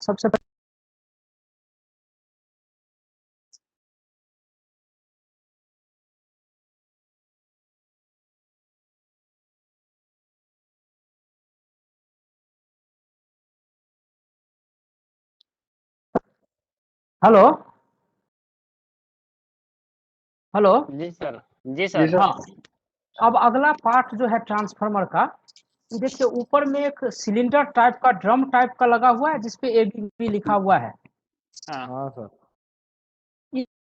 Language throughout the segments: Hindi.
सबसे पहले हेलो हेलो। जी सर। जी सर। हाँ, अब अगला पार्ट जो है ट्रांसफार्मर का, देखिए ऊपर में एक सिलेंडर टाइप का, ड्रम टाइप का लगा हुआ है जिसपे एबीबी लिखा हुआ है। हाँ सर।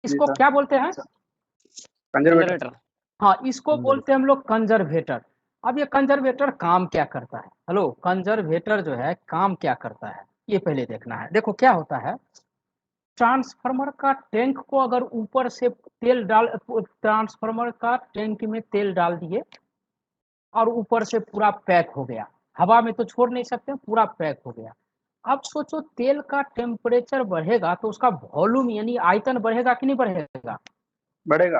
इसको क्या बोलते हैं? कंजर्वेटर। हाँ, इसको बोलते हैं हम लोग कंजर्वेटर। अब ये कंजर्वेटर काम क्या करता है? हेलो, कंजर्वेटर जो है काम क्या करता है ये पहले देखना है। देखो क्या होता है, ट्रांसफार्मर का टैंक को अगर ऊपर से तेल डाल, ट्रांसफार्मर का टैंक में तेल डाल दिए और ऊपर से पूरा पैक हो गया, हवा में तो छोड़ नहीं सकते, पूरा पैक हो गया। अब सोचो तेल का टेम्परेचर बढ़ेगा तो उसका वॉल्यूम यानी आयतन बढ़ेगा कि नहीं बढ़ेगा? बढ़ेगा।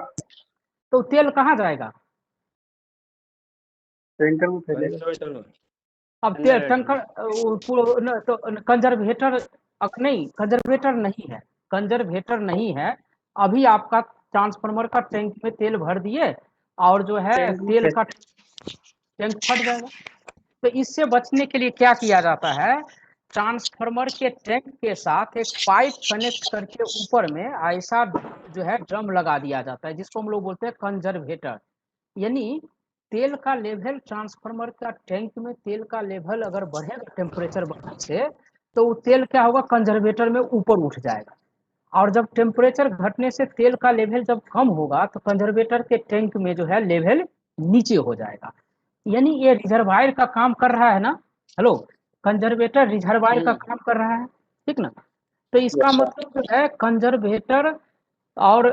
तो तेल कहाँ जाएगा? टैंकर में फैलेगा। अब टैंकर तो कंजर्वेटर नहीं, कंजर्वेटर नहीं है, कंजर्वेटर नहीं है। अभी आपका ट्रांसफार्मर का टैंक में तेल भर दिए और जो है तेल का टैंक फट जाएगा। तो इससे बचने के लिए क्या किया जाता है, ट्रांसफार्मर के टैंक के साथ एक पाइप कनेक्ट करके ऊपर में ऐसा जो है ड्रम लगा दिया जाता है जिसको हम लोग बोलते हैं कंजर्वेटर। यानी तेल का लेवल, ट्रांसफार्मर का टैंक में तेल का लेवल अगर बढ़ेगा टेम्परेचर बढ़ने से, तो वो तेल क्या होगा, कंजर्वेटर में ऊपर उठ जाएगा। और जब टेम्परेचर घटने से तेल का लेवल जब कम होगा तो कंजर्वेटर के टैंक में जो है लेवल नीचे हो जाएगा। यानी ये रिजर्वायर का काम कर रहा है ना। हेलो, कंजर्वेटर रिजर्वायर का काम कर रहा है, ठीक ना। तो इसका मतलब जो है कंजर्वेटर, और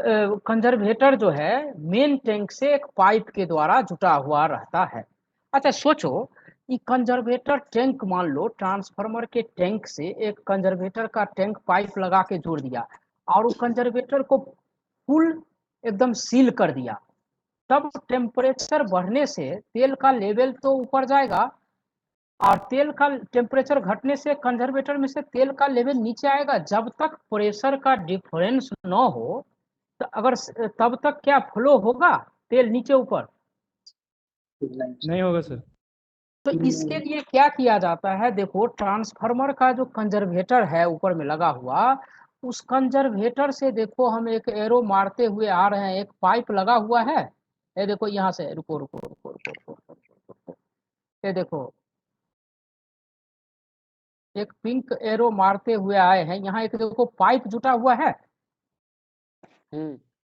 कंजर्वेटर जो है मेन टैंक से एक पाइप के द्वारा जुटा हुआ रहता है। अच्छा सोचो, ये कंजर्वेटर टैंक, मान लो ट्रांसफार्मर के टैंक से एक कंजर्वेटर का टैंक पाइप लगा के जोड़ दिया और वो कंजर्वेटर को फुल एकदम सील कर दिया, तब टेम्परेचर बढ़ने से तेल का लेवल तो ऊपर जाएगा और तेल का टेम्परेचर घटने से कंजर्वेटर में से तेल का लेवल नीचे आएगा। जब तक प्रेशर का डिफरेंस न हो तो अगर तब तक क्या फ्लो होगा तेल नीचे ऊपर? नहीं होगा सर। तो इसके लिए क्या किया जाता है, देखो ट्रांसफार्मर का जो कंजर्वेटर है ऊपर में लगा हुआ, उस कंजर्वेटर से देखो हम एक एरो मारते हुए आ रहे हैं, एक पाइप लगा हुआ है। ये देखो यहाँ से, रुको रुको रुको रुको रुको, रुको, रुको। ये देखो एक पिंक एरो मारते हुए आए हैं, यहाँ एक देखो पाइप जुटा हुआ है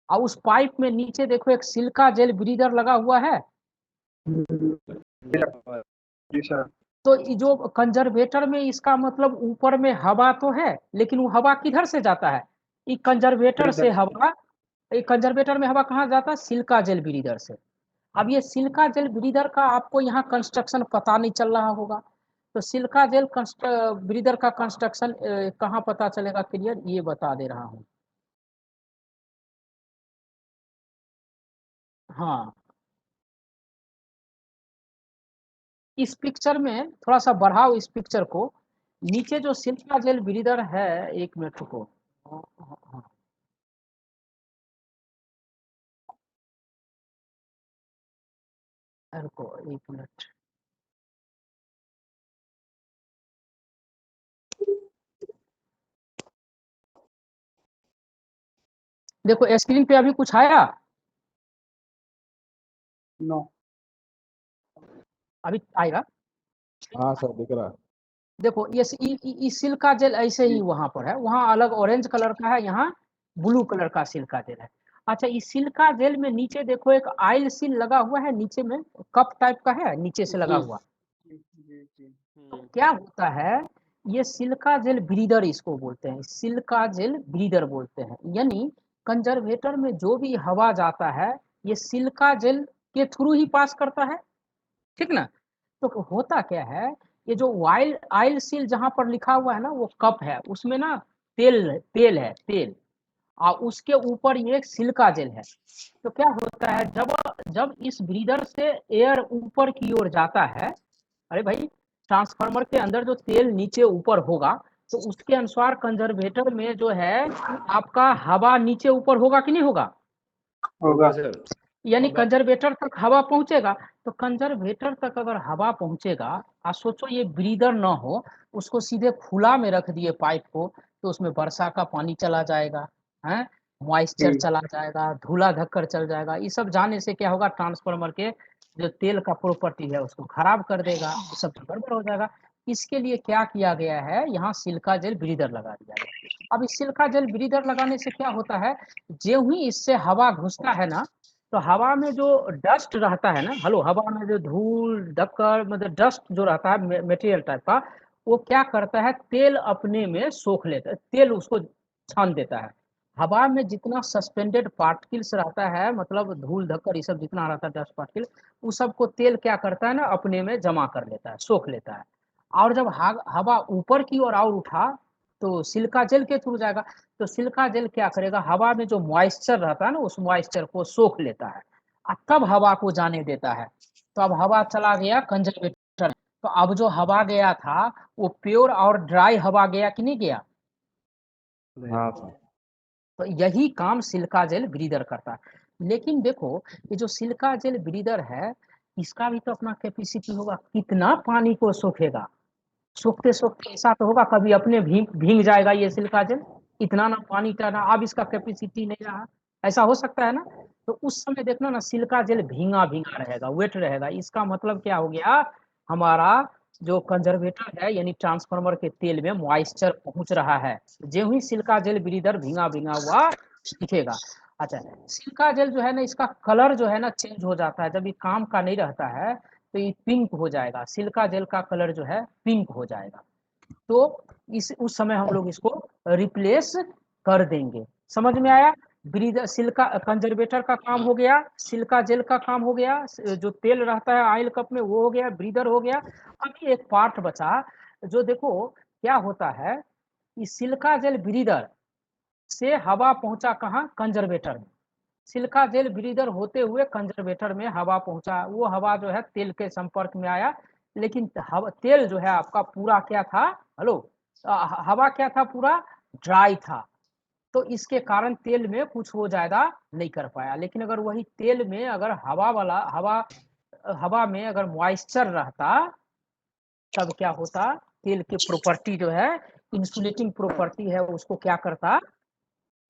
और उस पाइप में नीचे देखो एक सिलिका जेल ब्रीदर लगा हुआ है। जी सर। तो जो कंजर्वेटर में, इसका मतलब ऊपर में हवा तो है, लेकिन वो हवा किधर से जाता है? ये कंजर्वेटर से हवा, ये कंजर्वेटर में हवा कहाँ जाता है? सिलिका जेल ब्रीदर से। अब ये सिलिका जेल ब्रीदर का आपको यहाँ कंस्ट्रक्शन पता नहीं चल रहा होगा, तो सिलिका जेल ब्रीदर का कंस्ट्रक्शन कहाँ पता चलेगा क्लियर, ये बता दे रहा हूँ। हाँ, इस पिक्चर में थोड़ा सा बढ़ाओ इस पिक्चर को, नीचे जो सिलिका जेल ब्रीदर है, एक मिनट को, रुको एक मिनट। देखो स्क्रीन पे अभी कुछ आया? नो। अभी आएगा। हाँ सर दिख रहा है। देखो ये सिलिका जेल ऐसे ही वहां पर है, वहां अलग ऑरेंज कलर का है, यहाँ ब्लू कलर का सिलिका जेल है। अच्छा, इस सिलिका जेल में नीचे देखो एक आयल सील लगा हुआ है, नीचे में कप टाइप का है नीचे से लगा हुआ। तो क्या होता है, ये सिलिका जेल ब्रीदर इसको बोलते हैं, सिलिका जेल ब्रीदर बोलते हैं। यानी कंजर्वेटर में जो भी हवा जाता है ये सिलिका जेल के थ्रू ही पास करता है, ठीक ना। तो होता क्या है, ये जो वाइल आयल सील जहां पर लिखा हुआ है ना, वो कप है, उसमें ना तेल तेल है, तेल, और उसके ऊपर ये सिलिका जेल है। तो क्या होता है, जब जब इस ब्रीदर से एयर ऊपर की ओर जाता है, अरे भाई ट्रांसफार्मर के अंदर जो तेल नीचे ऊपर होगा, तो उसके अनुसार कंजर्वेटर में जो है आपका हवा नीचे ऊपर होगा कि नहीं होगा? होगा सर। यानी कंजर्वेटर तक हवा पहुंचेगा। तो कंजर्वेटर तक अगर हवा पहुंचेगा, आप सोचो ये ब्रीदर ना हो, उसको सीधे खुला में रख दिए पाइप को, तो उसमें वर्षा का पानी चला जाएगा, है मॉइस्चर चला जाएगा, धूला धक्कर चल जाएगा। ये सब जाने से क्या होगा, ट्रांसफार्मर के जो तेल का प्रॉपर्टी है उसको खराब कर देगा, ये सब गड़बड़ हो जाएगा। इसके लिए क्या किया गया है, यहाँ सिलिका जेल ब्रीदर लगा दिया गया। अब इस सिलिका जेल ब्रीदर लगाने से क्या होता है, जो ही इससे हवा घुसता है ना, तो हवा में जो डस्ट रहता है ना, हेलो, हवा में जो धूल धक्कर मतलब डस्ट जो रहता है मटेरियल टाइप का, वो क्या करता है, तेल अपने में सोख लेता है, तेल उसको छान देता है। हवा में जितना सस्पेंडेड पार्टिकल्स रहता है, मतलब धूल धक्कर ये सब जितना रहता है डस्ट पार्टिकल, उस सबको तेल क्या करता है ना, अपने में जमा कर लेता है, सोख लेता है। और जब हवा ऊपर की ओर और उठा, तो सिलिका जेल के थ्रू जाएगा। तो सिलिका जेल क्या करेगा, हवा में जो मॉइस्चर रहता है ना, उस मॉइस्चर को सोख लेता है और तब हवा को जाने देता है। तो अब हवा चला गया कंजर्वेटर में। तो अब जो हवा गया था वो प्योर और ड्राई हवा गया कि नहीं गया? हाँ सर। तो यही काम सिलिका जेल ब्रीदर करता है। लेकिन देखो, ये जो सिलिका जेल ब्रीदर है, इसका भी तो अपना कैपेसिटी होगा, कितना पानी को सोखेगा। सोखते सोखते ऐसा तो होगा कभी अपने भीग भीग जाएगा ये सिलिका जेल, इतना ना पानी का ना, अब इसका कैपेसिटी नहीं रहा, ऐसा हो सकता है ना। तो उस समय देखना ना, सिलिका जेल भींगा भींगा रहेगा, वेट रहेगा। इसका मतलब क्या हो गया, हमारा जो कंजर्वेटर है यानी ट्रांसफार्मर के तेल में मॉइस्चर पहुंच रहा है, जो ही सिलिका जेल ब्रीदर भींगा भींगा हुआ दिखेगा। अच्छा, सिलिका जेल जो है ना, इसका कलर जो है ना चेंज हो जाता है, जब ये काम का नहीं रहता है तो ये पिंक हो जाएगा, सिलिका जेल का कलर जो है पिंक हो जाएगा। तो इस उस समय हम लोग इसको रिप्लेस कर देंगे। समझ में आया? ब्रीदर सिलिका कंजर्वेटर का काम हो गया, सिलिका जेल का काम हो गया, जो तेल रहता है ऑयल कप में वो हो गया, ब्रीदर हो गया। अभी एक पार्ट बचा, जो देखो क्या होता है, कि सिलिका जेल ब्रीदर से हवा पहुंचा कहाँ, कंजर्वेटर में। सिलिका जेल ब्रीदर होते हुए कंजर्वेटर में हवा पहुंचा, वो हवा जो है तेल के संपर्क में आया, लेकिन तेल जो है आपका पूरा क्या था, हेलो, हवा क्या था, पूरा ड्राई था। तो इसके कारण तेल में कुछ वो ज्यादा नहीं कर पाया। लेकिन अगर वही तेल में अगर हवा में अगर मॉइस्चर रहता, तब क्या होता, तेल की प्रॉपर्टी जो है, इंसुलेटिंग प्रॉपर्टी है, उसको क्या करता,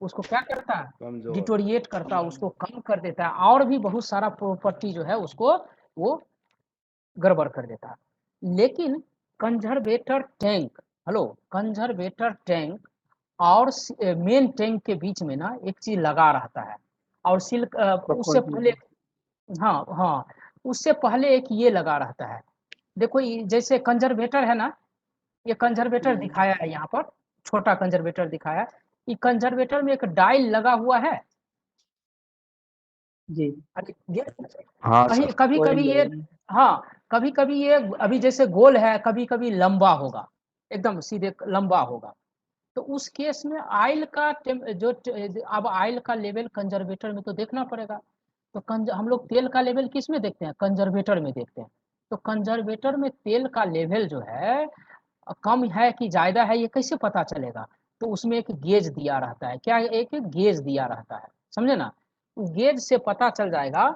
उसको क्या करता है, कमजोर। डिटोरिएट करता, उसको कम कर देता है, और भी बहुत सारा प्रॉपर्टी जो है उसको वो गड़बड़ कर देता है। लेकिन conservator tank, hello, conservator tank और मेन टैंक के बीच में ना एक चीज लगा रहता है। और सिल्क उससे पहले, हाँ हाँ, उससे पहले एक ये लगा रहता है। देखो जैसे कंजर्वेटर है ना, ये कंजर्वेटर दिखाया है यहाँ पर, छोटा कंजर्वेटर दिखाया है। ये कंजर्वेटर में एक डायल लगा हुआ है जी। हाँ कहीं सर। कभी कभी ये, हाँ, कभी कभी ये अभी जैसे गोल है, कभी कभी लंबा होगा, एकदम सीधे लंबा होगा। तो उस केस में आयल का अब आयल का लेवल कंजर्वेटर में तो देखना पड़ेगा। तो हम लोग तेल का लेवल किस में देखते हैं, कंजर्वेटर में देखते हैं। तो कंजर्वेटर में तेल का लेवल जो है कम है कि ज्यादा है, ये कैसे पता चलेगा? तो उसमें एक गेज दिया रहता है, क्या, एक गेज दिया रहता है, समझे ना। गेज से पता चल जाएगा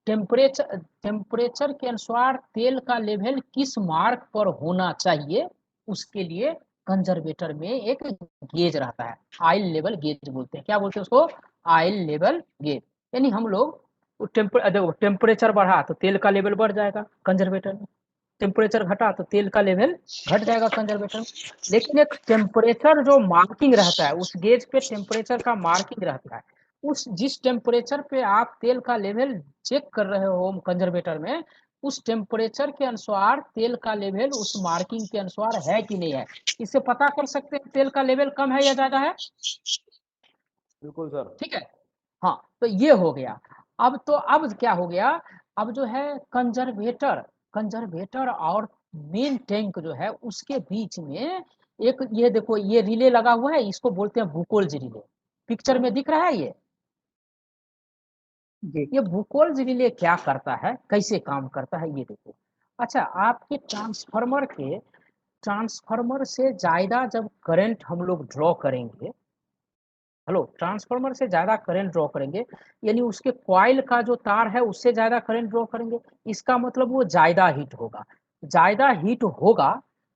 टेम्परेचर के अनुसार तेल का लेवल किस मार्क पर होना चाहिए, उसके लिए कंजर्वेटर में एक गेज रहता है, आयल लेवल गेज बोलते हैं। क्या बोलते हैं उसको, आयल लेवल गेज। यानी हम लोग टेम्परेचर बढ़ा तो तेल का लेवल बढ़ जाएगा कंजर्वेटर में, टेम्परेचर घटा तो तेल का लेवल घट जाएगा कंजर्वेटर में। लेकिन एक टेम्परेचर जो मार्किंग रहता है, उस गेज पे टेम्परेचर का मार्किंग रहता है, उस जिस टेम्परेचर पे आप तेल का लेवल चेक कर रहे हो कंजर्वेटर में, उस टेम्परेचर के अनुसार तेल का लेवल उस मार्किंग के अनुसार है कि नहीं है। इससे पता कर सकते हैं तेल का लेवल कम है या ज्यादा है। बिल्कुल सर। ठीक है, हाँ, तो ये हो गया। अब क्या हो गया, अब जो है कंजर्वेटर और मेन टैंक जो है उसके बीच में एक, ये देखो ये रिले लगा हुआ है, इसको बोलते हैं बुकोल्ज रिले। पिक्चर में दिख रहा है ये जी। ये बुकोल्ज रिले क्या करता है, कैसे काम करता है, ये देखो। अच्छा, आपके ट्रांसफार्मर के ट्रांसफार्मर से ज्यादा जब करंट हम लोग ड्रॉ करेंगे, हेलो, ट्रांसफार्मर से ज्यादा करंट ड्रॉ करेंगे यानी उसके कॉइल का जो तार है उससे ज्यादा करंट ड्रॉ करेंगे, इसका मतलब वो ज्यादा हीट होगा। ज्यादा हीट होगा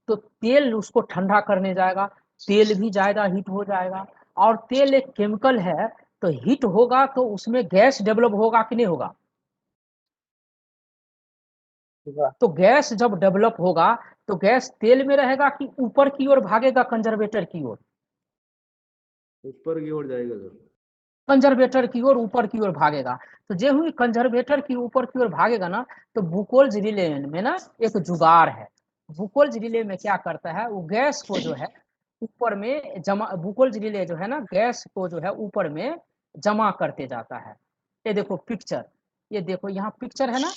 तो तेल उसको ठंडा करने जाएगा, तेल भी ज्यादा हीट हो जाएगा। और तेल एक केमिकल है, तो हीट होगा तो उसमें गैस डेवलप होगा कि नहीं होगा? तो गैस जब डेवलप होगा तो गैस तेल में रहेगा कि ऊपर की ओर भागेगा कंजर्वेटर की ओर? ऊपर की ओर जाएगा सर। कंजर्वेटर की ओर, ऊपर की ओर भागेगा। तो जे हुई कंजर्वेटर की ऊपर की ओर भागेगा ना, तो बुकोल्ज रिले में ना एक जुगाड़ है। बुकोल्ज रिले में क्या करता है, वो गैस को जो है ऊपर में जमा, बुकोल्ज रिले जो है ना गैस को जो है ऊपर में जमा करते जाता है। ये देखो पिक्चर, ये देखो यहाँ पिक्चर है ना,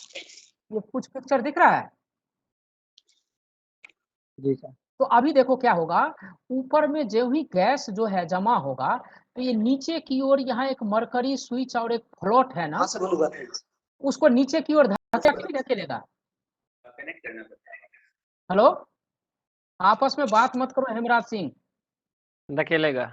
ये कुछ पिक्चर दिख रहा है। जी सर। तो अभी देखो क्या होगा, ऊपर में जो ही गैस जो है जमा होगा, तो ये नीचे की ओर यहाँ एक मरकरी स्विच और एक फ्लोट है ना, उसको नीचे की ओर धकेलेगा। हेलो, आपस में बात मत करो हेमराज सिंह। धकेलेगा।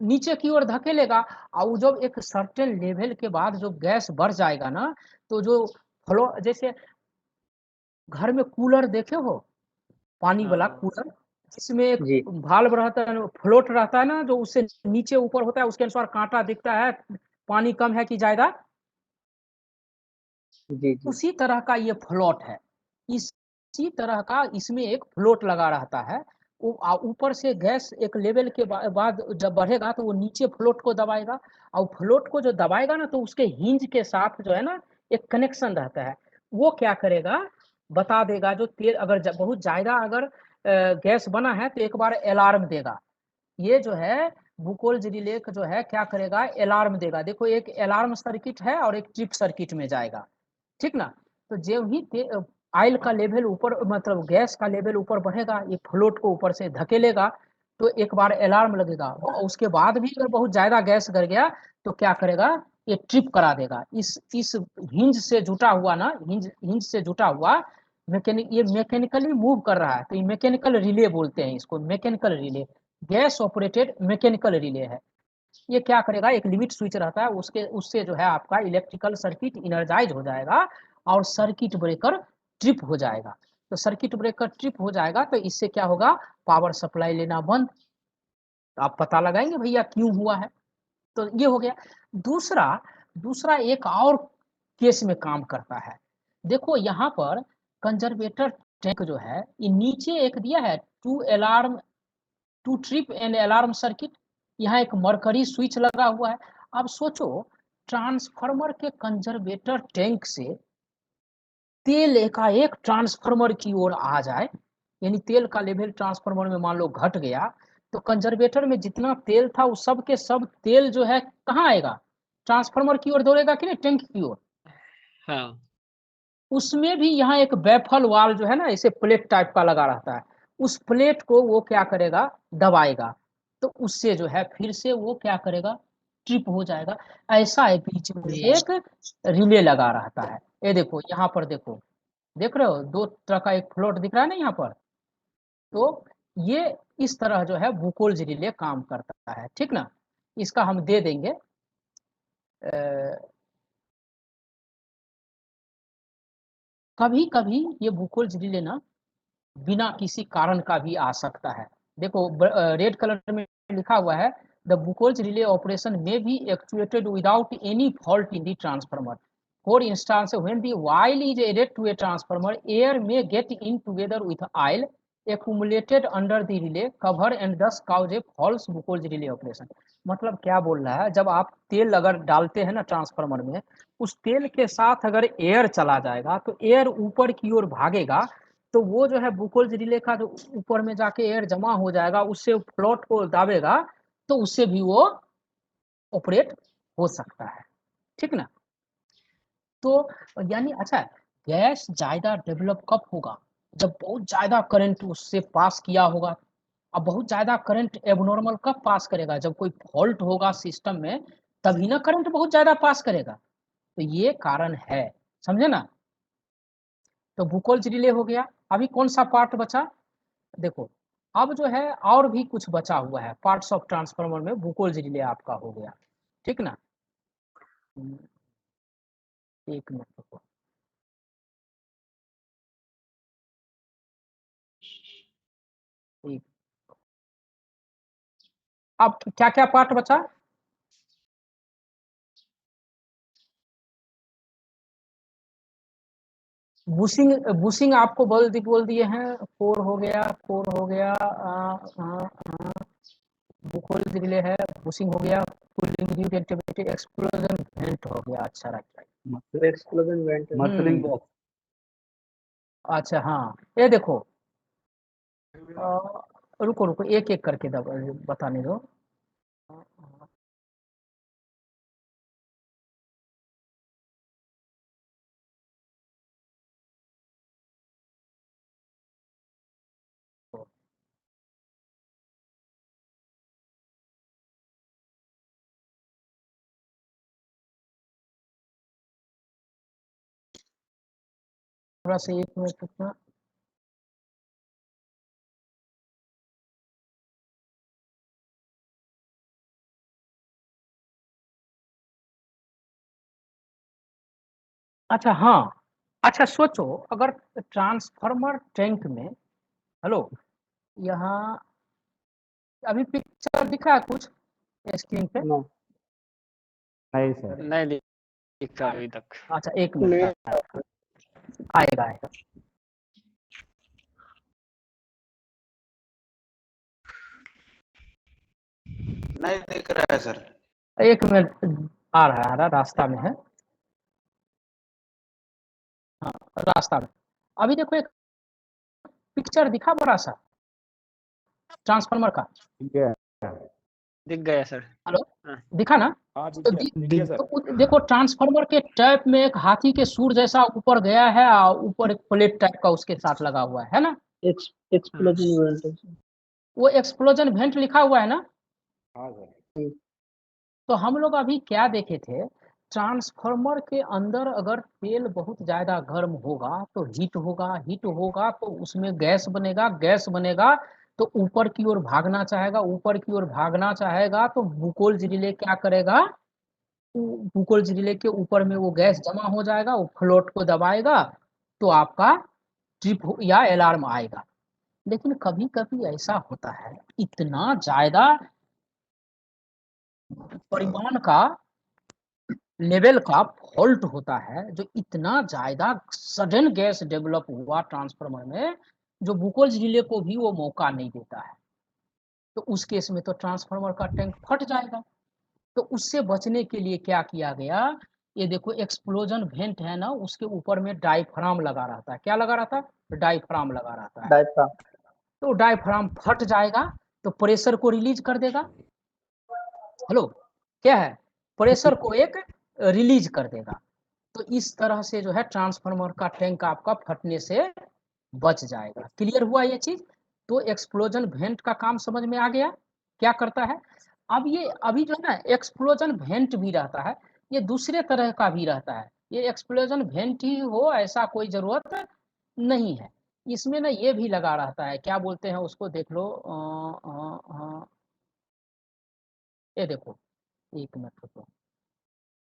नीचे की ओर धकेलेगा, और जब एक सर्टेन लेवल के बाद जो गैस बढ़ जाएगा ना, तो जो फ्लो, जैसे घर में कूलर देखे हो, पानी वाला कूलर, जिसमें एक जी। भाल्व रहता है, फ्लोट रहता है ना, जो उससे नीचे ऊपर होता है, उसके अनुसार कांटा दिखता है, पानी कम है कि ज्यादा। जी जी। उसी तरह का ये फ्लोट है, इसी तरह का इसमें एक फ्लोट लगा रहता है। ऊपर से गैस एक लेवल के बाद जब बढ़ेगा तो वो नीचे फ्लोट को दबाएगा, और फ्लोट को जो दबाएगा ना, तो उसके हिंज के साथ जो है ना एक कनेक्शन रहता है। वो क्या करेगा, बता देगा, जो तेल अगर बहुत ज्यादा अगर गैस बना है तो एक बार अलार्म देगा। ये जो है बुकोल्ज रिले जो है क्या करेगा, अलार्म देगा। देखो एक अलार्म सर्किट है और एक ट्रिप सर्किट में जाएगा, ठीक ना। तो जब ही ऑयल का लेवल ऊपर, मतलब गैस का लेवल ऊपर बढ़ेगा, ये फ्लोट को ऊपर से धकेलेगा, तो एक बार अलार्म लगेगा। उसके बाद भी अगर बहुत ज्यादा गैस गिर गया तो क्या करेगा, ये ट्रिप करा देगा। इस हिंज से जुटा हुआ ना, हिंज से जुटा हुआ ये मैकेनिकली मूव कर रहा है, तो ये मैकेनिकल रिले बोलते हैं इसको, mechanical relay, gas operated mechanical relay है। ये क्या करेगा, एक लिमिट स्विच रहता है, उसके उससे जो है आपका इलेक्ट्रिकल सर्किट इनर्जाइज हो जाएगा और सर्किट ब्रेकर ट्रिप हो जाएगा। तो सर्किट ब्रेकर ट्रिप हो जाएगा तो इससे क्या होगा, पावर सप्लाई लेना बंद। तो आप पता लगाएंगे भैया क्यों हुआ है। तो ये हो गया। दूसरा दूसरा एक और केस में काम करता है। देखो यहाँ पर कंजर्वेटर टैंक जो है, ये नीचे एक दिया है to alarm, to trip and alarm circuit, यहाँ एक मरकरी स्विच लगा हुआ है। अब सोचो, ट्रांसफार्मर के कंजर्वेटर टैंक से तेल एकाएक ट्रांसफार्मर की ओर आ जाए, यानी तेल का लेवल ट्रांसफार्मर में मान लो घट गया, तो कंजर्वेटर में जितना तेल था वो सब के सब तेल जो है कहाँ आएगा, ट्रांसफार्मर की ओर दौड़ेगा कि नहीं, टैंक की ओर। हाँ। उसमें भी यहाँ एक बैफल वाल जो है ना, ऐसे प्लेट टाइप का लगा रहता है, उस प्लेट को वो क्या करेगा, दबाएगा, तो उससे जो है फिर से वो क्या करेगा, ट्रिप हो जाएगा। ऐसा है, बीच में एक रिले लगा रहता है। ये देखो यहाँ पर देखो, देख रहे हो दो तरह का एक फ्लोट दिख रहा है ना यहाँ पर। तो ये इस तरह जो है बुकोल्ज रिले काम करता है, ठीक ना। इसका हम दे देंगे कभी कभी ये बुकोल्ज रिले ना बिना किसी कारण का भी आ सकता है। देखो रेड कलर में लिखा हुआ है, the Buchholz relay operation may be actuated without any fault in the transformer. For instance when the oil is added to a transformer, air may get in together with oil accumulated under the relay cover and thus cause a false Buchholz relay operation. मतलब क्या बोल रहा है, जब आप तेल अगर डालते हैं ना ट्रांसफार्मर में, उस तेल के साथ अगर एयर चला जाएगा तो एयर ऊपर की ओर भागेगा, तो वो जो है बुकोल्ज रिले का जो ऊपर में जाके एयर जमा हो जाएगा, उससे फ्लोट को दाबेगा, तो उससे भी वो ऑपरेट हो सकता है, ठीक ना। तो यानी अच्छा, गैस ज्यादा डेवलप कब होगा, जब बहुत ज्यादा करंट उससे पास किया होगा। अब बहुत ज्यादा करंट एबनॉर्मल कब पास करेगा, जब कोई फॉल्ट होगा सिस्टम में, तभी ना करंट बहुत ज्यादा पास करेगा। तो ये कारण है, समझे ना। तो बुकोल्ज रिले हो गया। अभी कौन सा पार्ट बचा, देखो अब जो है और भी कुछ बचा हुआ है पार्ट्स ऑफ ट्रांसफार्मर में, बुकोल्ज रिले आपका हो गया, ठीक ना। एक मिनट रुको। अब क्या क्या पार्ट बचा? बुशिंग, बुशिंग आपको बोल दिए हैं, कोर हो गया, कोर हो गया, बुकोल्ज रिले है, बुशिंग हो गया, cooling duet activity, explosion went हो गया। अच्छा राइट, एक्सप्लोजन वेंट, मसलिंग बॉक्स। अच्छा हाँ, ये देखो रुको रुको एक एक करके बताने दो। थोड़ा सा एक मिनट रुकना। अच्छा हाँ, अच्छा सोचो अगर ट्रांसफार्मर टैंक में, हेलो, यहाँ अभी पिक्चर दिखा है कुछ स्क्रीन पे? नो नहीं सर। नहीं दिखा अभी तक। अच्छा एक मिनट, आएगा आएगा। नहीं दिख रहा है सर। एक मिनट, आ रहा रास्ता में है, हाँ रास्ता में। अभी देखो एक पिक्चर दिखा बड़ा सा ट्रांसफार्मर का, ठीक है। दिख गया सर। हेलो, हाँ। दिखा ना? हाँ तो ठीक है सर। तो देखो ट्रांसफार्मर के टैप में एक हाथी के सूर जैसा ऊपर गया है और ऊपर एक प्लेट टाइप का उसके साथ लगा हुआ है ना? एक्सप्लोजन वेंट, वो एक्सप्लोजन वेंट लिखा हुआ है ना? हाँ सर। तो हम लोग अभी क्या देखे थे, ट्रांसफार्मर के अंदर अगर तेल बहुत ज्यादा गर्म होगा तो हीट होगा, हीट होगा तो उसमें गैस बनेगा, गैस बनेगा तो ऊपर की ओर भागना चाहेगा, ऊपर की ओर भागना चाहेगा तो बुकोल्ज रिले क्या करेगा, बुकोल्ज रिले के ऊपर में वो गैस जमा हो जाएगा, वो फ्लोट को दबाएगा तो आपका ट्रिप या अलार्म आएगा। लेकिन कभी कभी ऐसा होता है इतना ज्यादा परिमाण का लेवल का फॉल्ट होता है, जो इतना ज्यादा सडन गैस डेवलप हुआ ट्रांसफार्मर में, जो बुकोल्ज रिले को भी वो मौका नहीं देता है, तो उस केस में तो ट्रांसफार्मर का टैंक फट जाएगा। तो उससे बचने के लिए क्या किया गया, ये देखो एक्सप्लोजन वेंट है ना, उसके ऊपर में डायफ्राम लगा रहता है। क्या लगा रहता है? डायफ्राम लगा रहता है। डायफ्राम, तो डायफ्राम फट जाएगा तो प्रेशर को रिलीज कर देगा। हेलो, क्या है? प्रेशर को एक रिलीज कर देगा। तो इस तरह से जो है ट्रांसफार्मर का टैंक आपका फटने से बच जाएगा। क्लियर हुआ ये चीज? तो एक्सप्लोजन वेंट का काम समझ में आ गया क्या करता है। अब ये अभी जो है ना एक्सप्लोजन वेंट भी रहता है, ये दूसरे तरह का भी रहता है। ये एक्सप्लोजन वेंट ही हो ऐसा कोई जरूरत नहीं है, इसमें ना ये भी लगा रहता है, क्या बोलते हैं उसको, देख लो ये देखो, एक मिनट रुको,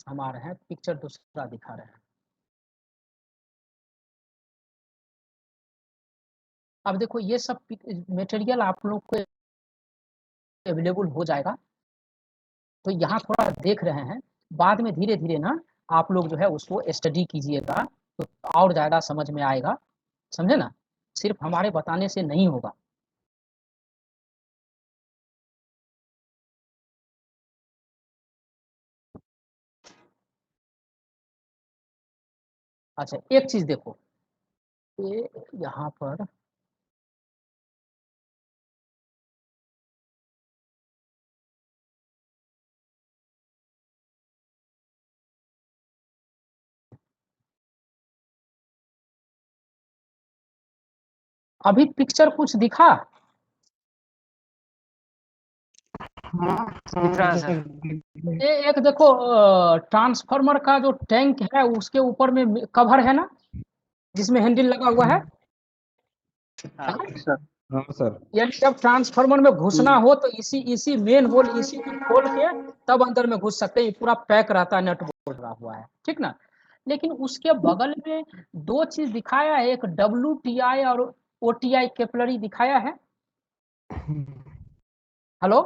हम आ रहे हैं, पिक्चर दूसरा दिखा रहे हैं। अब देखो ये सब मटेरियल आप लोग को अवेलेबल हो जाएगा, तो यहाँ थोड़ा देख रहे हैं, बाद में धीरे धीरे ना आप लोग जो है उसको स्टडी कीजिएगा तो और ज़्यादा समझ में आएगा, समझे ना? सिर्फ हमारे बताने से नहीं होगा। अच्छा एक चीज़ देखो, ये यहाँ पर अभी पिक्चर कुछ दिखा, दिख रहा है सर। ये एक देखो ट्रांसफार्मर का जो टैंक है उसके ऊपर में कवर है ना जिसमें हैंडल लगा हुआ है, हाँ हाँ? सर हाँ सर। यानी जब ट्रांसफार्मर में घुसना हो तो इसी मेन होल इसी को खोल के तब अंदर में घुस सकते हैं। पूरा पैक रहता है, नट बोल्ट लगा हुआ है, ठीक ना। लेकिन उसके बगल में दो चीज दिखाया है, एक WTI और OTI कैपिलरी दिखाया है। हेलो,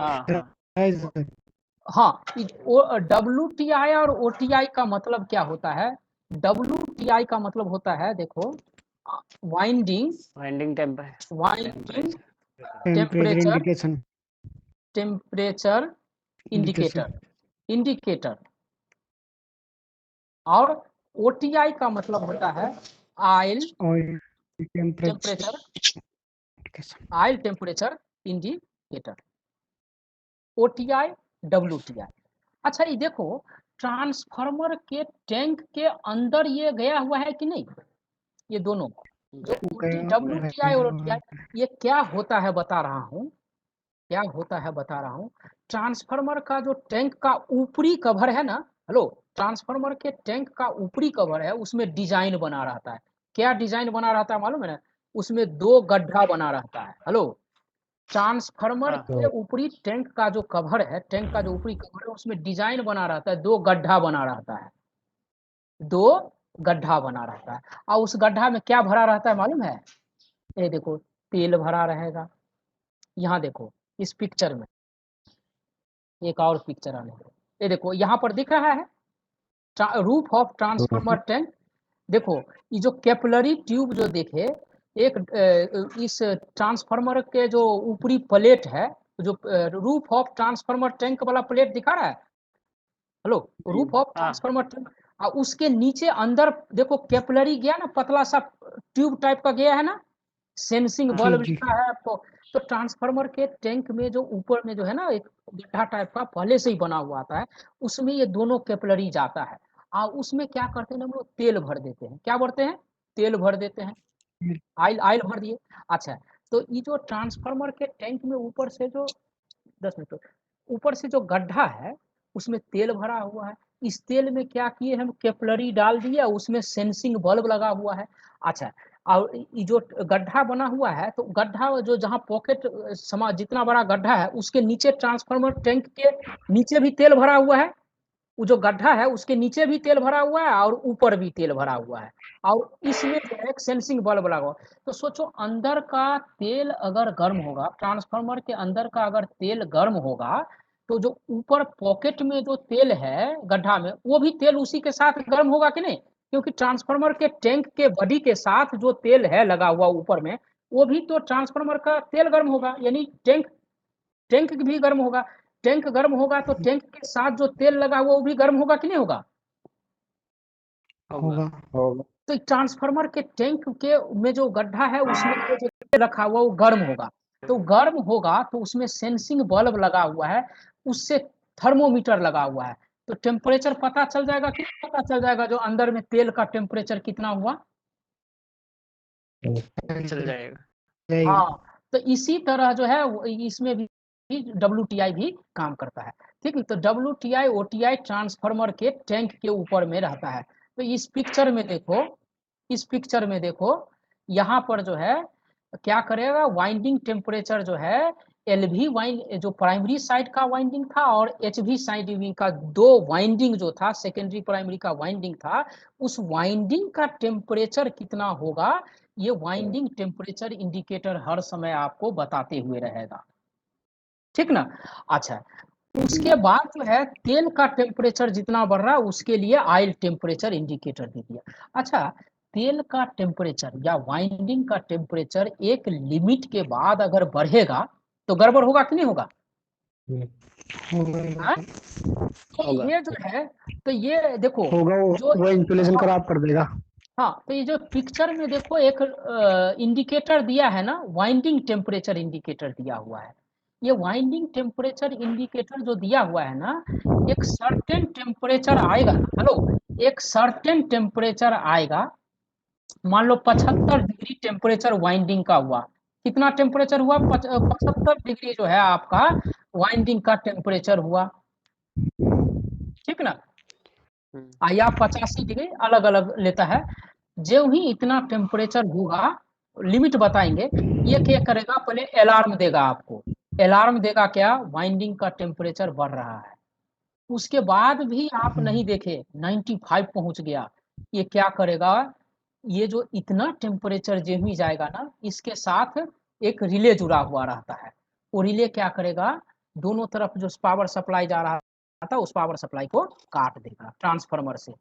हाँ हाँ, WTI और OTI का मतलब क्या होता है? WTI का मतलब होता है, देखो, winding winding winding temperature indication temperature indicator और OTI का मतलब होता है oil oil temperature indicator, OTI WTI। अच्छा, ये देखो, ट्रांसफार्मर के टैंक के अंदर ये गया हुआ है कि नहीं? ये दोनों जो WTI और OTI, ये क्या होता है बता रहा हूँ, क्या होता है बता रहा हूँ। ट्रांसफार्मर का जो टैंक का ऊपरी कवर है ना, हेलो, ट्रांसफार्मर के टैंक का ऊपरी कवर है, उसमें डिजाइन बना रहता है। क्या डिजाइन बना रहता है मालूम है ना? उसमें 2 गड्ढा बना रहता है। हेलो, ट्रांसफार्मर हाँ। के ऊपरी टैंक का जो कवर है, टैंक का जो ऊपरी कवर है, उसमें डिजाइन बना रहता है, 2 गड्ढा बना रहता है, 2 गड्ढा बना रहता है। और उस गड्ढा में क्या भरा रहता है मालूम है? ये देखो, तेल भरा रहेगा। यहाँ देखो, इस पिक्चर में एक और पिक्चर आने दो। ये देखो, यहाँ पर दिख रहा है रूफ ऑफ ट्रांसफार्मर टैंक। देखो, ये जो कैपिलरी ट्यूब जो देखे, एक इस ट्रांसफार्मर के जो ऊपरी प्लेट है, जो रूफ ऑफ ट्रांसफार्मर टैंक वाला प्लेट दिखा रहा है, hello, roof of transformer tank, और उसके नीचे अंदर देखो कैपिलरी गया ना, पतला सा ट्यूब टाइप का गया है ना, सेंसिंग बल्ब लिखा है आपको। तो ट्रांसफार्मर के टैंक में जो ऊपर में जो है ना, एक गड्ढा टाइप का पहले से ही बना हुआ आता है, उसमें ये दोनों कैपिलरी जाता है। और उसमें क्या करते हैं, हम लोग तेल भर देते हैं। क्या भरते हैं? तेल भर देते हैं, ऑयल भर दिए। अच्छा, तो ये जो ट्रांसफार्मर के टैंक में ऊपर से जो 10 मिनट ऊपर से जो गड्ढा है, उसमें तेल भरा हुआ है। इस तेल में क्या किए, हम कैपिलरी डाल दिए, उसमें सेंसिंग बल्ब लगा हुआ है। अच्छा, और ये जो गड्ढा बना हुआ है, तो गड्ढा जो जहाँ पॉकेट समा जितना बड़ा गड्ढा है, उसके नीचे ट्रांसफार्मर टैंक के नीचे भी तेल भरा हुआ है। वो जो गड्ढा है उसके नीचे भी तेल भरा हुआ है और ऊपर भी तेल भरा हुआ है, और इसमें जो है एक सेंसिंग बल्ब लगा हुआ। तो सोचो, अंदर का तेल अगर गर्म होगा, ट्रांसफार्मर के अंदर का अगर तेल गर्म होगा, तो जो ऊपर पॉकेट में जो तेल है गड्ढा में, वो भी तेल उसी के साथ गर्म होगा कि नहीं? क्योंकि ट्रांसफार्मर के टैंक के बॉडी के साथ जो तेल है लगा हुआ ऊपर में, वो भी तो ट्रांसफार्मर का तेल गर्म होगा, यानी टैंक टैंक भी गर्म होगा। टैंक गर्म होगा तो टैंक के साथ जो तेल लगा हुआ वो भी गर्म होगा कि नहीं होगा? होगा। तो ट्रांसफार्मर के टैंक के में जो गड्ढा है, उसमें जो तेल रखा हुआ वो गर्म होगा। तो गर्म होगा तो उसमें सेंसिंग बल्ब लगा हुआ है, उससे थर्मोमीटर लगा हुआ है। तो टेम्परेचर पता चल जाएगा कि पता चल जाएगा जो अंदर में तेल का टेम्परेचर कितना हुआ। चल जाएगा। हाँ, तो इसी तरह जो है इसमें भी WTI भी काम करता है। ठीक है, तो WTI OTI ट्रांसफार्मर के टैंक के ऊपर में रहता है। तो इस पिक्चर में देखो, इस पिक्चर में देखो, यहाँ पर जो है क्या करेगा, वाइंडिंग टेम्परेचर जो है, LV वाइंड जो प्राइमरी साइड का वाइंडिंग था और HV साइड का दो वाइंडिंग जो था, सेकेंडरी प्राइमरी का वाइंडिंग था, उस वाइंडिंग का टेम्परेचर कितना होगा, ये वाइंडिंग टेम्परेचर इंडिकेटर हर समय आपको बताते हुए रहेगा। ठीक ना। अच्छा, उसके बाद जो है तेल का टेम्परेचर जितना बढ़ रहा है, उसके लिए ऑयल टेम्परेचर इंडिकेटर दे दिया। अच्छा, तेल का टेम्परेचर या वाइंडिंग का टेम्परेचर एक लिमिट के बाद अगर बढ़ेगा तो गड़बड़ होगा कि नहीं होगा? हाँ? तो ये जो है, तो ये देखो होगा, वो इंसुलेशन खराब कर देगा। हाँ, तो ये जो पिक्चर में देखो एक इंडिकेटर दिया है ना, वाइंडिंग टेम्परेचर इंडिकेटर दिया हुआ है। ये वाइंडिंग टेम्परेचर इंडिकेटर जो दिया हुआ है ना, एक सर्टेन टेम्परेचर आएगा, हेलो, एक सर्टेन टेम्परेचर आएगा। मान लो 75 डिग्री टेम्परेचर वाइंडिंग का हुआ। कितना टेम्परेचर हुआ? 75 डिग्री जो है आपका वाइंडिंग का टेम्परेचर हुआ। ठीक ना। या 85 डिग्री अलग अलग लेता है। जो ही इतना टेम्परेचर होगा, लिमिट बताएंगे। ये क्या करेगा, पहले अलार्म देगा आपको। अलार्म देगा क्या, वाइंडिंग का टेम्परेचर बढ़ रहा है। उसके बाद भी आप नहीं देखे 95 पहुंच गया, ये क्या करेगा, ये जो इतना टेम्परेचर जो ही जाएगा ना, इसके साथ एक रिले जुड़ा हुआ रहता है। वो रिले क्या करेगा, दोनों तरफ जो पावर सप्लाई जा रहा था उस पावर सप्लाई को काट देगा ट्रांसफार्मर से।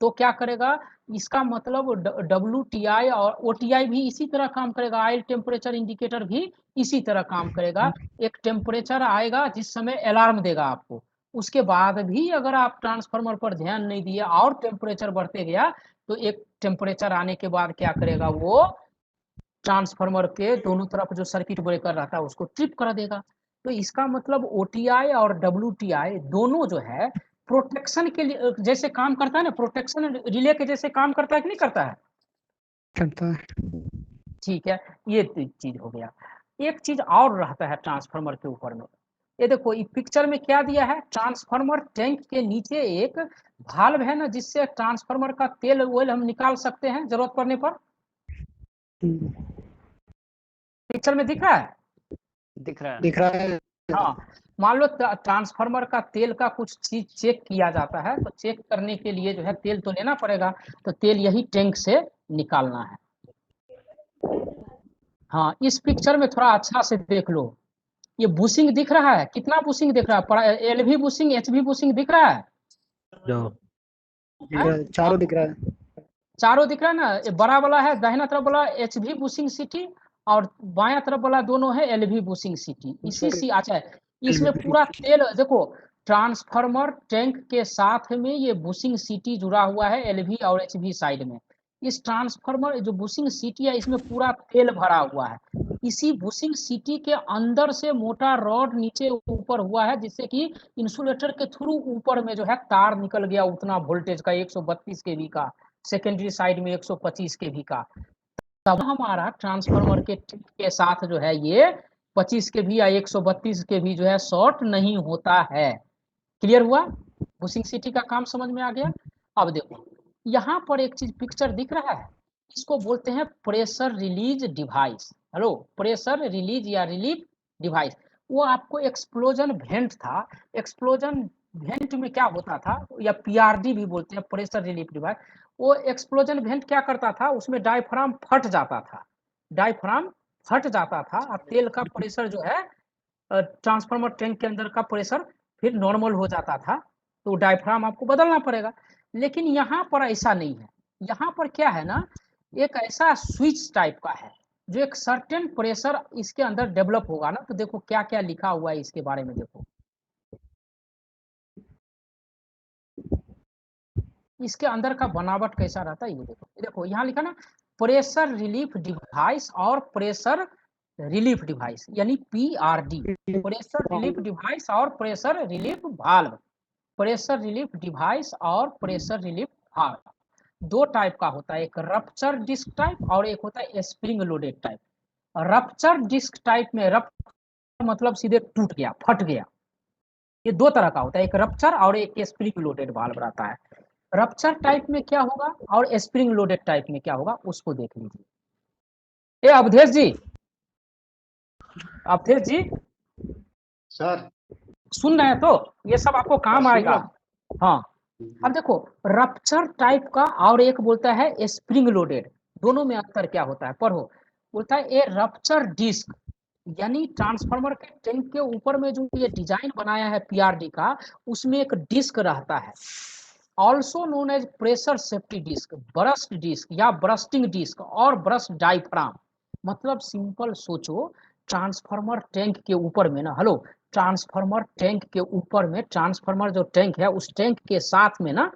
तो क्या करेगा, इसका मतलब WTI और OTI भी इसी तरह काम करेगा, ऑयल टेम्परेचर इंडिकेटर भी इसी तरह काम करेगा। एक टेम्परेचर आएगा जिस समय अलार्म देगा आपको, उसके बाद भी अगर आप ट्रांसफार्मर पर ध्यान नहीं दिए और टेम्परेचर बढ़ते गया, तो एक टेम्परेचर आने के बाद क्या करेगा, वो ट्रांसफार्मर के दोनों तरफ जो सर्किट ब्रेकर रहता है उसको ट्रिप कर देगा। तो इसका मतलब OTI और WTI दोनों जो है प्रोटेक्शन के लिए जैसे काम करता है ना, प्रोटेक्शन रिले के जैसे काम करता है कि नहीं करता है? करता है। ठीक है, ये चीज हो गया। एक चीज और रहता है ट्रांसफार्मर के ऊपर में, ये देखो ये पिक्चर में क्या दिया है, ट्रांसफार्मर टैंक के नीचे एक भाल्व है ना, जिससे ट्रांसफार्मर का तेल ऑयल हम निकाल सकते हैं जरूरत पड़ने पर। पिक्चर में दिख रहा है? दिख रहा है। दिख रहा है। हाँ, मान लो ट्रांसफार्मर का तेल का कुछ चीज चेक किया जाता है, तो चेक करने के लिए जो है तेल तो लेना पड़ेगा, तो तेल यही टैंक से निकालना है। हाँ, इस पिक्चर में थोड़ा अच्छा से देख लो, ये बुशिंग दिख रहा है, कितना बुशिंग दिख रहा है, LV बुशिंग, HV बुशिंग दिख रहा है? चारों दिख रहा है। चारों दिख रहा है ना, ये बड़ा वाला है दाहिना तरफ वाला HV बुशिंग सिटी, और बाया तरफ वाला दोनों है LV बुशिंग सिटी। इसी सी अच्छा है, इसमें पूरा तेल देखो, ट्रांसफार्मर टैंक के साथ में ये बुशिंग सिटी जुड़ा हुआ है LV और HV साइड में। इस ट्रांसफार्मर जो बुशिंग सिटी है इसमें पूरा तेल भरा हुआ है। इसी बुशिंग सिटी के अंदर से मोटा रॉड नीचे ऊपर हुआ है, जिससे कि इंसुलेटर के थ्रू ऊपर में जो है तार निकल गया उतना वोल्टेज का 132 kV का, सेकेंडरी साइड में 125 kV का। तब हमारा ट्रांसफार्मर के साथ जो है ये 25 kV या 132 kV जो है शॉर्ट नहीं होता है। क्लियर हुआ? बुशिंग सिटी का काम समझ में आ गया। अब देखो यहाँ पर एक चीज पिक्चर दिख रहा है, इसको बोलते हैं pressure release device. Hello, pressure release या रिलीफ डिवाइस। वो आपको एक्सप्लोजन वेंट था, एक्सप्लोजन वेंट में क्या होता था, या PRD भी बोलते हैं, प्रेशर रिलीफ डिवाइस। वो एक्सप्लोजन वेंट क्या करता था, उसमें डायफ्राम फट जाता था, डायफ्राम फट जाता था, और तेल का प्रेशर जो है ट्रांसफार्मर टैंक के अंदर का प्रेशर फिर नॉर्मल हो जाता था, तो डायफ्राम आपको बदलना पड़ेगा। लेकिन यहाँ पर ऐसा नहीं है, यहाँ पर क्या है ना, एक ऐसा स्विच टाइप का है जो एक सर्टेन प्रेशर इसके अंदर डेवलप होगा ना, तो देखो क्या क्या लिखा हुआ है इसके बारे में। देखो इसके अंदर का बनावट कैसा रहता है, ये देखो, देखो यहाँ लिखा ना, प्रेशर रिलीफ डिवाइस और प्रेशर रिलीफ डिवाइस, यानी PRD, प्रेशर रिलीफ डिवाइस और pressure relief valve. Pressure relief device और प्रेशर रिलीफ वाल्व दो टाइप का होता है, एक रप्चर डिस्क टाइप और एक होता है spring loaded type. Rupture disc type में रप्चर मतलब सीधे टूट गया, फट गया, ये दो तरह का होता है, एक रप्चर और एक स्प्रिंग लोडेड वाल्व रहता है। रप्चर टाइप में क्या होगा और स्प्रिंग लोडेड टाइप में क्या होगा उसको देख लीजिए। ए अवधेश जी, अवधेश जी सर सुन रहे हैं? तो ये सब आपको काम आएगा। हाँ, अब देखो रप्चर टाइप का और एक बोलता है स्प्रिंग लोडेड, दोनों में अंतर क्या होता है पढ़ो। बोलता है ए रप्चर डिस्क, यानी ट्रांसफार्मर के टैंक के ऊपर में जो ये डिजाइन बनाया है PRD का, उसमें एक डिस्क रहता है, also known as pressure safety disc, burst disc या ब्रस्टिंग डिस्क और ब्रस्ट डायफ्राम। मतलब सिंपल सोचो, ट्रांसफार्मर टैंक के ऊपर में ना, हेलो, ट्रांसफार्मर टैंक के ऊपर में, ट्रांसफार्मर जो टैंक है उस टैंक के साथ में ना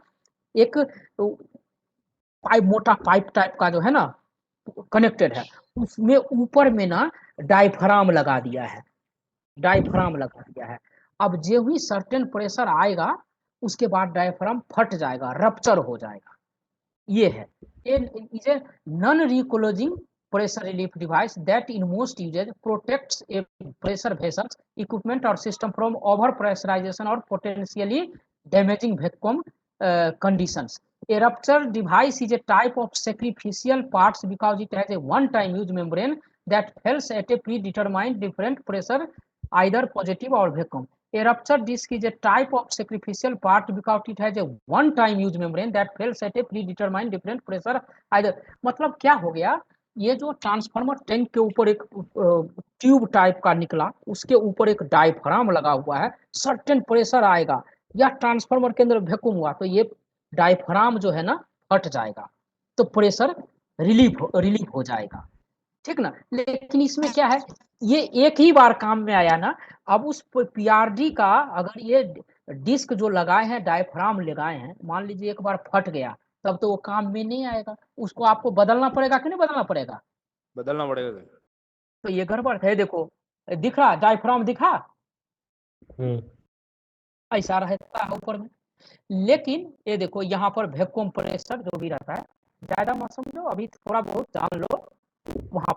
एक पाइप, मोटा पाइप टाइप का जो है ना कनेक्टेड है, उसमें ऊपर में ना डायफ्राम लगा दिया है, डायफ्राम लगा दिया है। अब जो ही सर्टेन प्रेशर आएगा उसके बाद डायफ्राम फट जाएगा, रप्चर हो जाएगा। ये है is a non reclosing pressure relief device that in most uses protects a pressure vessels, equipment or system from over pressurization or potentially damaging vacuum conditions। A rupture device is a type of sacrificial parts because it has a one-time use membrane that fails at a predetermined different pressure, either positive or vacuum. A rupture disc is a type of sacrificial part because it has a one-time use membrane that fails at a predetermined different pressure, either. मतलब क्या हो गया, ये जो ट्रांसफार्मर टैंक के ऊपर एक ट्यूब टाइप का निकला, उसके ऊपर एक डायफ्राम लगा हुआ है, सर्टेन प्रेशर आएगा, या ट्रांसफार्मर के अंदर वैक्यूम हुआ तो ये डायफ्राम जो है ना फट जाएगा, तो प्रेशर रिलीफ हो जाएगा, ठीक ना। लेकिन इसमें क्या है, ये एक ही बार काम में आया ना, अब उस पीआरडी का अगर ये डिस्क जो लगाए हैं, डायफ्राम लगाए हैं, मान लीजिए एक बार फट गया, तब तो वो काम में नहीं आएगा, उसको आपको बदलना पड़ेगा कि नहीं बदलना पड़ेगा? बदलना पड़ेगा सर। तो ये गड़बड़ है, देखो दिख रहा डायफ्राम दिखा, ऐसा रहता है ऊपर में। लेकिन ये देखो यहाँ पर वैक्यूम प्रेशर जो भी रहता है, ज्यादा मत समझो, अभी थोड़ा बहुत जान लो, वहां